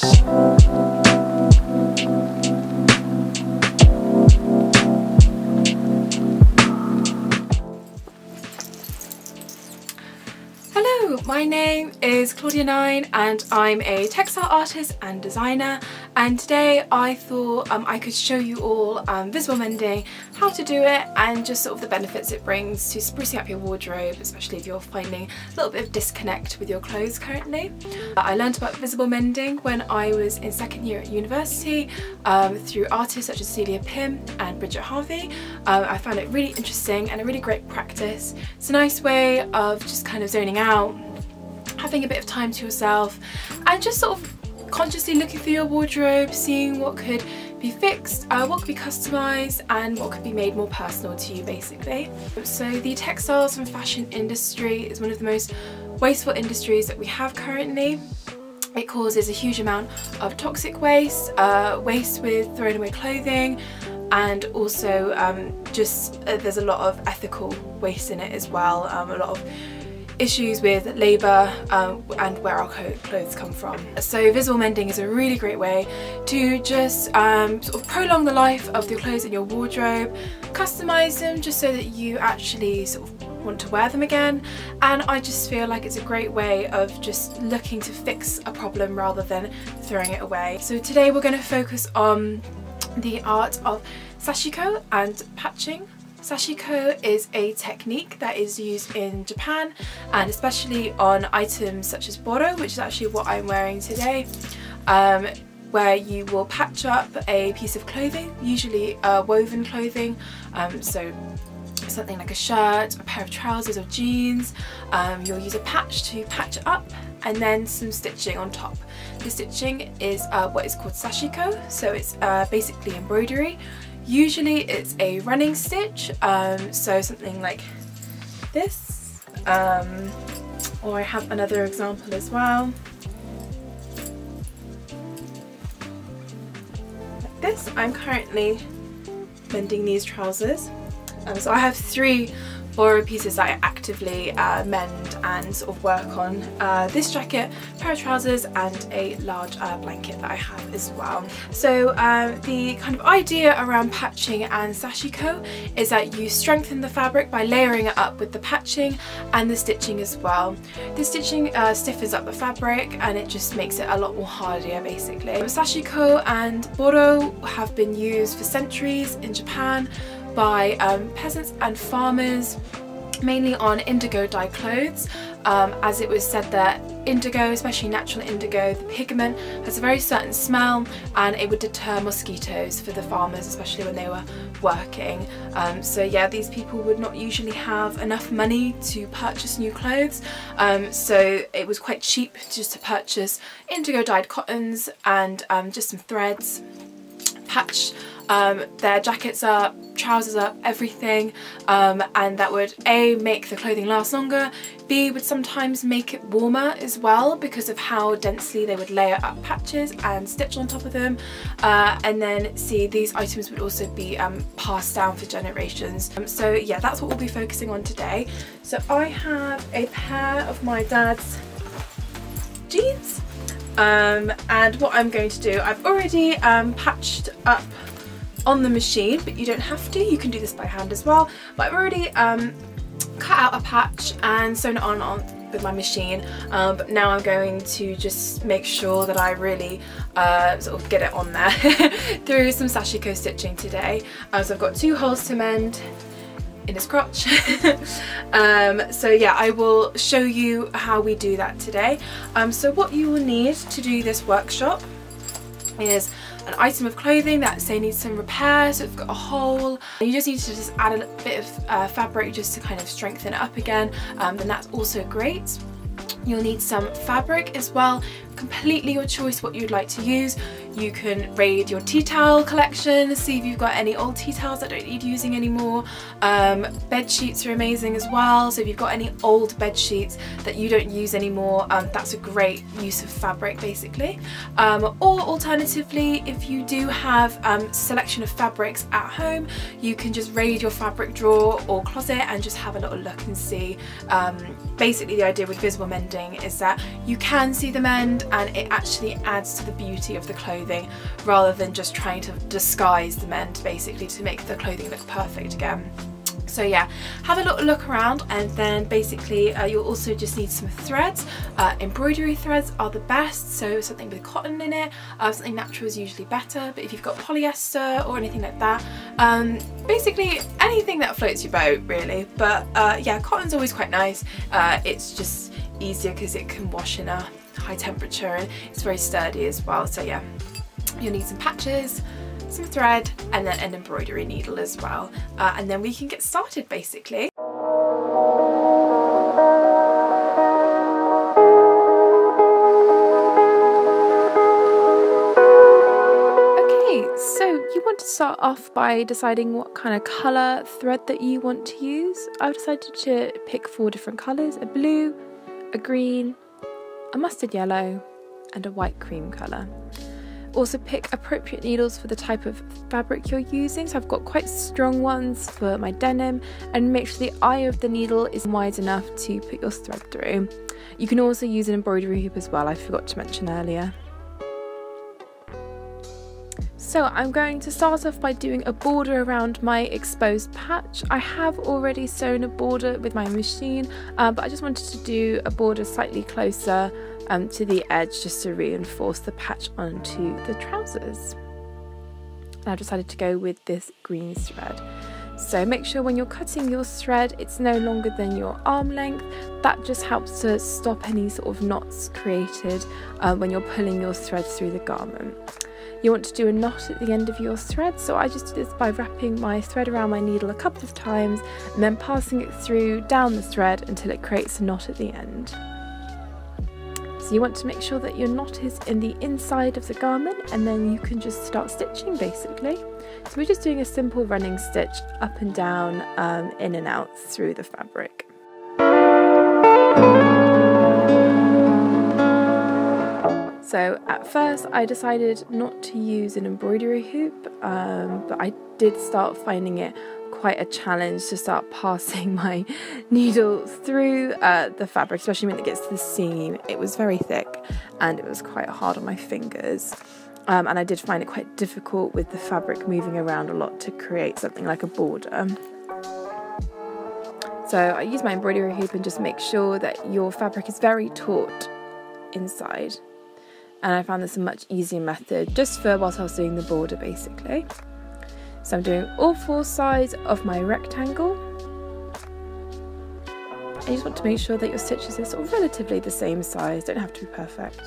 Hello, my name is Claudia9 and I'm a textile artist and designer, and today I thought I could show you all visible mending, how to do it, and just sort of the benefits it brings to sprucing up your wardrobe, especially if you're finding a little bit of disconnect with your clothes currently. I learned about visible mending when I was in second year at university through artists such as Celia Pym and Bridget Harvey. I found it really interesting and a really great practice. It's a nice way of just kind of zoning out, having a bit of time to yourself, and just sort of consciously looking through your wardrobe, seeing what could be fixed, what could be customised, and what could be made more personal to you basically. So the textiles and fashion industry is one of the most wasteful industries that we have currently. It causes a huge amount of toxic waste, waste with thrown away clothing, and also there's a lot of ethical waste in it as well, a lot of issues with labour and where our clothes come from. So visible mending is a really great way to just sort of prolong the life of the clothes in your wardrobe, customise them just so that you actually sort of want to wear them again, and I just feel like it's a great way of just looking to fix a problem rather than throwing it away. So today we're going to focus on the art of Sashiko and patching. Sashiko is a technique that is used in Japan, and especially on items such as Boro, which is actually what I'm wearing today, where you will patch up a piece of clothing, usually woven clothing, so something like a shirt, a pair of trousers or jeans. You'll use a patch to patch it up, and then some stitching on top. The stitching is what is called Sashiko, so it's basically embroidery. Usually it's a running stitch, so something like this, or I have another example as well, like this. I'm currently mending these trousers, so I have 3 Boro pieces that I actively mend and sort of work on. This jacket, pair of trousers, and a large blanket that I have as well. So the kind of idea around patching and Sashiko is that you strengthen the fabric by layering it up with the patching and the stitching as well. The stitching stiffens up the fabric and it just makes it a lot more hardier basically. Sashiko and Boro have been used for centuries in Japan by peasants and farmers, mainly on indigo dye clothes, as it was said that indigo, especially natural indigo, the pigment has a very certain smell and it would deter mosquitoes for the farmers, especially when they were working. So yeah, these people would not usually have enough money to purchase new clothes, so it was quite cheap just to purchase indigo dyed cottons and just some threads, patch their jackets up, trousers up, everything, and that would A, make the clothing last longer, B, would sometimes make it warmer as well because of how densely they would layer up patches and stitch on top of them, and then C, these items would also be passed down for generations. So yeah, that's what we'll be focusing on today. So I have a pair of my dad's jeans, and what I'm going to do, I've already patched up on the machine, but you don't have to, you can do this by hand as well, but I've already cut out a patch and sewn it on with my machine, but now I'm going to just make sure that I really sort of get it on there through some Sashiko stitching today. So I've got 2 holes to mend in his crotch. So yeah, I will show you how we do that today. So what you will need to do this workshop is an item of clothing that say needs some repair, so it's got a hole. You just need to just add a bit of fabric just to kind of strengthen it up again, then that's also great. You'll need some fabric as well, completely your choice what you'd like to use. You can raid your tea towel collection, see if you've got any old tea towels that don't need using anymore. Bed sheets are amazing as well, so if you've got any old bed sheets that you don't use anymore, that's a great use of fabric basically. Or alternatively, if you do have selection of fabrics at home, you can just raid your fabric drawer or closet and just have a little look and see. Basically the idea with visible mending is that you can see the mend and it actually adds to the beauty of the clothing rather than just trying to disguise the mend basically to make the clothing look perfect again. So yeah, have a little look around, and then basically you'll also just need some threads. Embroidery threads are the best, so something with cotton in it. Something natural is usually better, but if you've got polyester or anything like that, basically anything that floats your boat really. But yeah, cotton's always quite nice. It's just easier because it can wash in a high temperature and it's very sturdy as well. So yeah, you'll need some patches, some thread, and then an embroidery needle as well, and then we can get started basically. Okay, so you want to start off by deciding what kind of colour thread that you want to use. I've decided to pick 4 different colours: a blue, a green, a mustard yellow, and a white cream colour. Also pick appropriate needles for the type of fabric you're using, so I've got quite strong ones for my denim, and make sure the eye of the needle is wide enough to put your thread through. You can also use an embroidery hoop as well, I forgot to mention earlier. So I'm going to start off by doing a border around my exposed patch. I have already sewn a border with my machine, but I just wanted to do a border slightly closer to the edge just to reinforce the patch onto the trousers. And I've decided to go with this green thread. So make sure when you're cutting your thread it's no longer than your arm length. That just helps to stop any sort of knots created when you're pulling your thread through the garment. You want to do a knot at the end of your thread, so I just did this by wrapping my thread around my needle a couple of times and then passing it through down the thread until it creates a knot at the end. So you want to make sure that your knot is in the inside of the garment, and then you can just start stitching basically. So we're just doing a simple running stitch up and down, in and out through the fabric. So at first I decided not to use an embroidery hoop, but I did start finding it quite a challenge to start passing my needle through the fabric, especially when it gets to the seam. It was very thick and it was quite hard on my fingers, and I did find it quite difficult with the fabric moving around a lot to create something like a border. So I use my embroidery hoop and just make sure that your fabric is very taut inside. And I found this a much easier method just for whilst I was doing the border basically. So I'm doing all 4 sides of my rectangle. And you just want to make sure that your stitches are sort of relatively the same size, don't have to be perfect.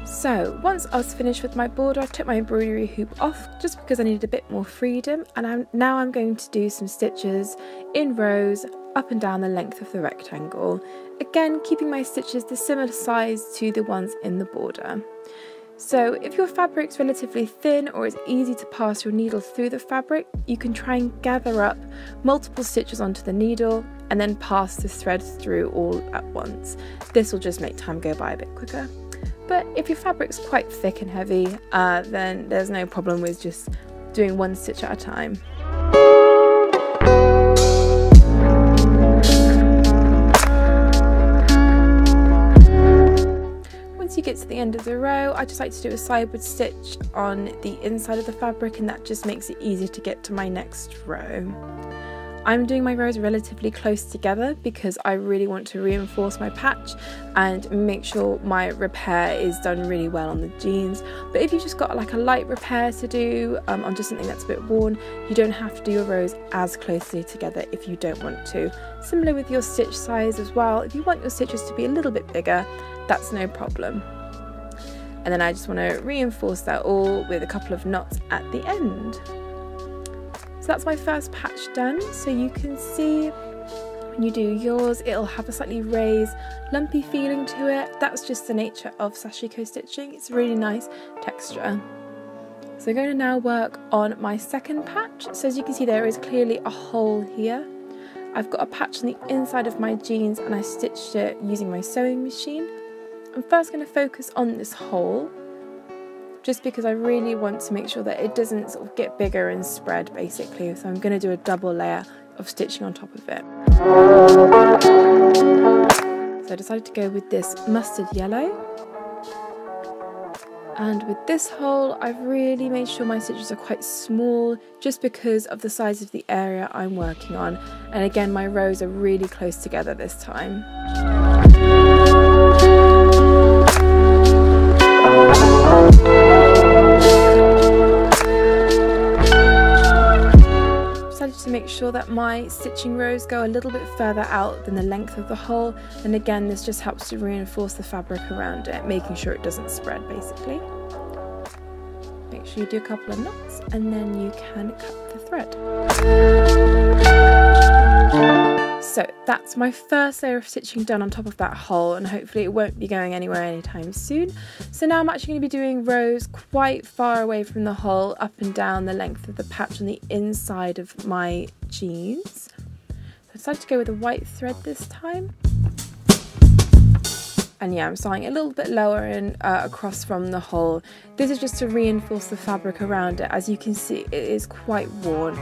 So once I was finished with my border, I took my embroidery hoop off just because I needed a bit more freedom, and now I'm going to do some stitches in rows up and down the length of the rectangle, again keeping my stitches the similar size to the ones in the border. So if your fabric's relatively thin or it's easy to pass your needle through the fabric, you can try and gather up multiple stitches onto the needle and then pass the thread through all at once. This will just make time go by a bit quicker. But if your fabric's quite thick and heavy, then there's no problem with just doing 1 stitch at a time. Once you get to the end of the row, I just like to do a sideward stitch on the inside of the fabric, and that just makes it easier to get to my next row. I'm doing my rows relatively close together because I really want to reinforce my patch and make sure my repair is done really well on the jeans. But if you've just got like a light repair to do on just something that's a bit worn, you don't have to do your rows as closely together if you don't want to. Similar with your stitch size as well. If you want your stitches to be a little bit bigger, that's no problem. And then I just want to reinforce that all with a couple of knots at the end. So that's my first patch done. So you can see when you do yours, it'll have a slightly raised, lumpy feeling to it. That's just the nature of Sashiko stitching. It's a really nice texture. So I'm going to now work on my second patch. So as you can see, there is clearly a hole here. I've got a patch on the inside of my jeans and I stitched it using my sewing machine. I'm first going to focus on this hole, just because I really want to make sure that it doesn't sort of get bigger and spread basically. So I'm going to do a double layer of stitching on top of it. So I decided to go with this mustard yellow. And with this hole, I've really made sure my stitches are quite small, just because of the size of the area I'm working on. And again, my rows are really close together this time. Decided to make sure that my stitching rows go a little bit further out than the length of the hole, and again this just helps to reinforce the fabric around it, making sure it doesn't spread basically. Make sure you do a couple of knots and then you can cut the thread. So that's my first layer of stitching done on top of that hole, and hopefully it won't be going anywhere anytime soon. So now I'm actually going to be doing rows quite far away from the hole, up and down the length of the patch on the inside of my jeans. So I decided to go with a white thread this time. And yeah, I'm starting a little bit lower and across from the hole. This is just to reinforce the fabric around it. As you can see, it is quite worn.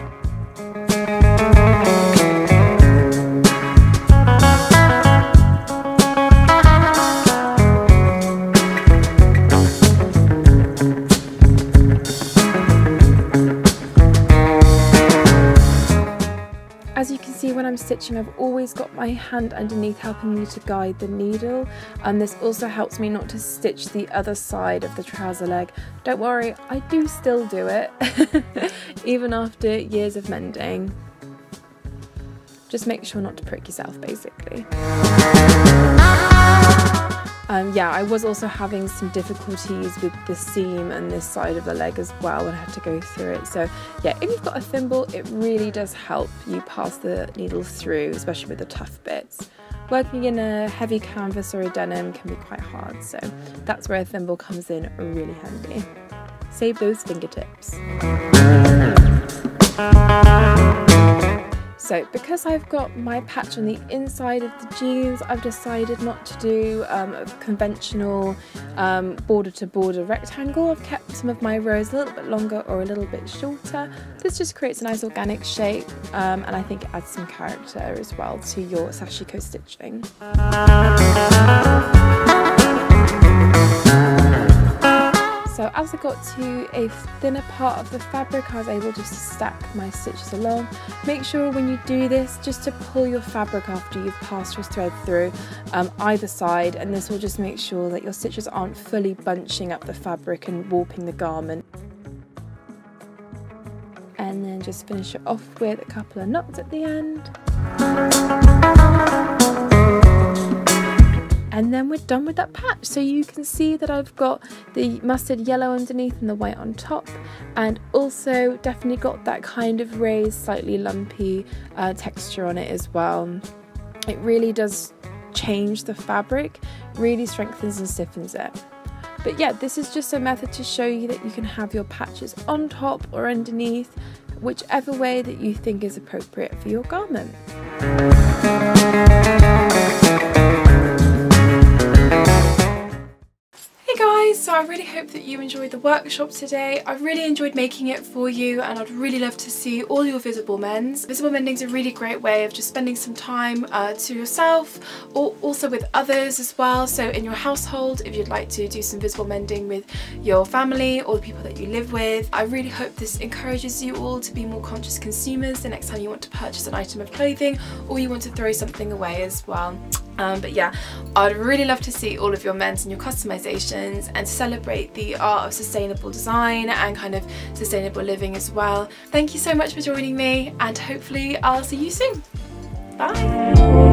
As you can see, when I'm stitching, I've always got my hand underneath helping me to guide the needle, and this also helps me not to stitch the other side of the trouser leg. Don't worry, I do still do it, even after years of mending. Just make sure not to prick yourself, basically. Yeah, I was also having some difficulties with the seam and this side of the leg as well when I had to go through it. So yeah, if you've got a thimble, it really does help you pass the needle through, especially with the tough bits. Working in a heavy canvas or a denim can be quite hard, so that's where a thimble comes in really handy. Save those fingertips. So because I've got my patch on the inside of the jeans, I've decided not to do a conventional border to border rectangle. I've kept some of my rows a little bit longer or a little bit shorter. This just creates a nice organic shape, and I think it adds some character as well to your Sashiko stitching. So as I got to a thinner part of the fabric, I was able just to stack my stitches along. Make sure when you do this, just to pull your fabric after you've passed your thread through either side, and this will just make sure that your stitches aren't fully bunching up the fabric and warping the garment. And then just finish it off with a couple of knots at the end. And then we're done with that patch. So you can see that I've got the mustard yellow underneath and the white on top, and also definitely got that kind of raised, slightly lumpy texture on it as well. It really does change the fabric, really strengthens and stiffens it. But yeah, this is just a method to show you that you can have your patches on top or underneath, whichever way that you think is appropriate for your garment. So I really hope that you enjoyed the workshop today. I really enjoyed making it for you, and I'd really love to see all your visible mends. Visible mending is a really great way of just spending some time to yourself, or also with others as well. So in your household, if you'd like to do some visible mending with your family or the people that you live with. I really hope this encourages you all to be more conscious consumers the next time you want to purchase an item of clothing, or you want to throw something away as well. But yeah, I'd really love to see all of your mends and your customizations, and to celebrate the art of sustainable design and kind of sustainable living as well. Thank you so much for joining me, and hopefully I'll see you soon. Bye!